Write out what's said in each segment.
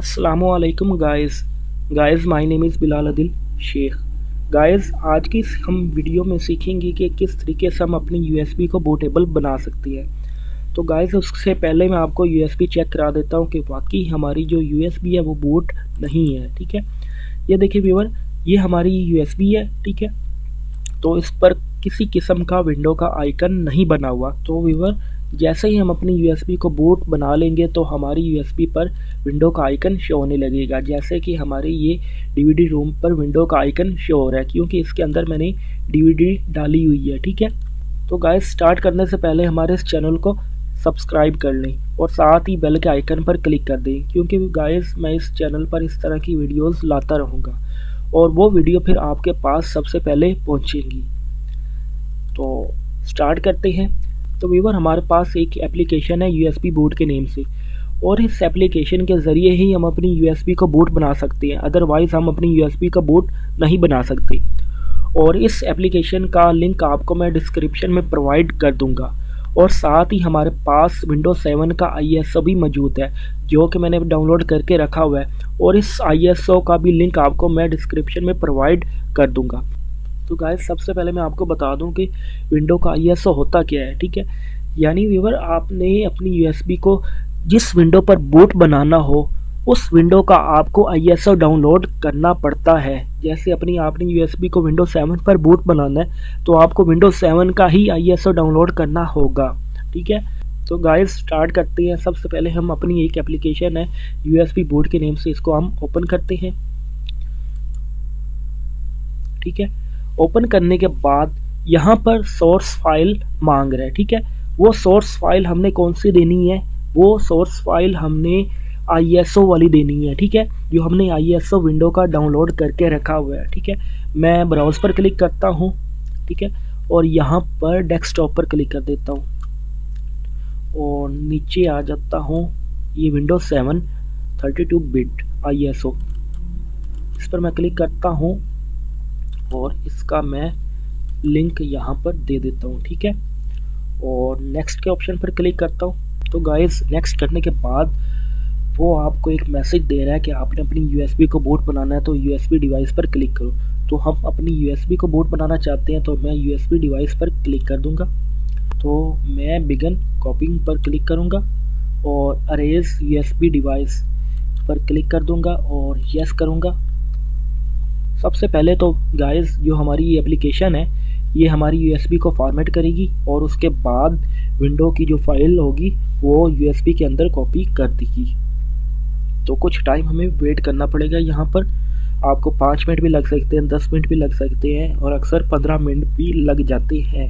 अस्सलामुअलैकुम guys my name is Bilal Adil Sheikh. Guys आज की हम वीडियो में सीखेंगे कि किस तरीके से हम अपनी यूएसबी को बूटेबल बना सकते हैं। तो गाइस उससे पहले मैं आपको यूएसबी चेक करा देता हूं कि वाकई हमारी जो यूएसबी है वो बूट नहीं है। ठीक है, ये देखिए व्यूअर, ये हमारी यूएसबी है। ठीक है, तो इस पर किसी किस्म का विंडो का आइकन नहीं बना हुआ। तो व्यूअर, जैसे ही हम अपनी यूएसबी को बूट बना लेंगे तो हमारी यूएसबी पर विंडो का आइकन शो होने लगेगा, जैसे कि हमारे ये डीवीडी रोम पर विंडो का आइकन शो हो रहा है, क्योंकि इसके अंदर मैंने डीवीडी डाली हुई है। ठीक है, तो गाइस स्टार्ट करने से पहले हमारे इस चैनल को सब्सक्राइब कर लें और साथ ही बेल के आइकन पर क्लिक कर दें, क्योंकि गाइस मैं इस चैनल पर इस तरह की वीडियोस लाता रहूँगा और वो वीडियो फिर आपके पास सबसे पहले पहुँचेंगी। तो स्टार्ट करते हैं। तो व्यूअर, हमारे पास एक एप्लीकेशन है यूएसबी बूट के नेम से, और इस एप्लीकेशन के ज़रिए ही हम अपनी यूएसबी को बूट बना सकते हैं, अदरवाइज़ हम अपनी यूएसबी का बूट नहीं बना सकते। और इस एप्लीकेशन का लिंक आपको मैं डिस्क्रिप्शन में प्रोवाइड कर दूंगा, और साथ ही हमारे पास विंडोज 7 का ISO भी मौजूद है जो कि मैंने डाउनलोड करके रखा हुआ है, और इस ISO का भी लिंक आपको मैं डिस्क्रिप्शन में प्रोवाइड कर दूंगा। तो गाइस सबसे पहले मैं आपको बता दूं कि विंडो का ISO होता क्या है। ठीक है, यानी व्यूअर, आपने अपनी यूएसबी को जिस विंडो पर बूट बनाना हो उस विंडो का आपको ISO डाउनलोड करना पड़ता है। जैसे आपने यूएसबी को विंडोज 7 पर बूट बनाना है तो आपको विंडोज 7 का ही ISO डाउनलोड करना होगा। ठीक है, तो गाइस स्टार्ट करते हैं। सबसे पहले हम अपनी एक एप्लीकेशन है यूएसबी बूट के नेम से, इसको हम ओपन करते हैं। ठीक है, ओपन करने के बाद यहाँ पर सोर्स फाइल मांग रहा है। ठीक है, वो सोर्स फाइल हमने कौन सी देनी है? वो सोर्स फाइल हमने ISO वाली देनी है। ठीक है, जो हमने ISO विंडो का डाउनलोड करके रखा हुआ है। ठीक है, मैं ब्राउज पर क्लिक करता हूँ। ठीक है, और यहाँ पर डेस्कटॉप पर क्लिक कर देता हूँ और नीचे आ जाता हूँ। ये विंडोज 7 32 बिट ISO, इस पर मैं क्लिक करता हूँ और इसका मैं लिंक यहाँ पर दे देता हूँ। ठीक है, और नेक्स्ट के ऑप्शन पर क्लिक करता हूँ। तो गाइस नेक्स्ट करने के बाद वो आपको एक मैसेज दे रहा है कि आपने अपनी यूएसबी को बूट बनाना है, तो यूएसबी डिवाइस पर क्लिक करो। तो हम अपनी यूएसबी को बूट बनाना चाहते हैं, तो मैं यूएसबी डिवाइस पर क्लिक कर दूंगा। तो मैं बिगन कॉपिंग पर क्लिक करूंगा और अरेज यूएसबी डिवाइस पर क्लिक कर दूंगा और यस करूंगा। सबसे पहले तो गाइस जो हमारी ये एप्लीकेशन है ये हमारी यूएसबी को फॉर्मेट करेगी और उसके बाद विंडो की जो फाइल होगी वो यूएसबी के अंदर कॉपी कर देगी। तो कुछ टाइम हमें वेट करना पड़ेगा। यहाँ पर आपको 5 मिनट भी लग सकते हैं, 10 मिनट भी लग सकते हैं, और अक्सर 15 मिनट भी लग जाते हैं।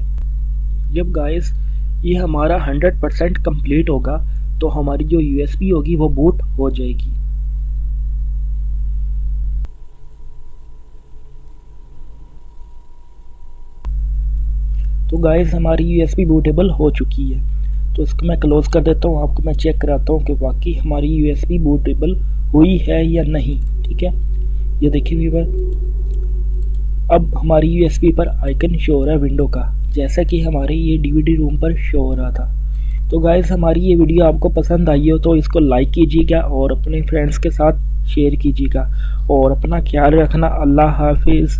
जब गाइस ये हमारा 100% कंप्लीट होगा तो हमारी जो यूएसबी होगी वो बूट हो जाएगी। तो गाइस हमारी यूएसबी बूटेबल हो चुकी है, तो इसको मैं क्लोज कर देता हूँ। आपको मैं चेक कराता हूँ कि वाकई हमारी यूएसबी बूटेबल हुई है या नहीं। ठीक है, ये देखिए व्यूअर, अब हमारी यूएसबी पर आइकन शो हो रहा है विंडो का, जैसा कि हमारे ये डीवीडी रूम पर शो हो रहा था। तो गाइस हमारी ये वीडियो आपको पसंद आई हो तो इसको लाइक कीजिएगा और अपने फ्रेंड्स के साथ शेयर कीजिएगा, और अपना ख्याल रखना। अल्लाह हाफिज़।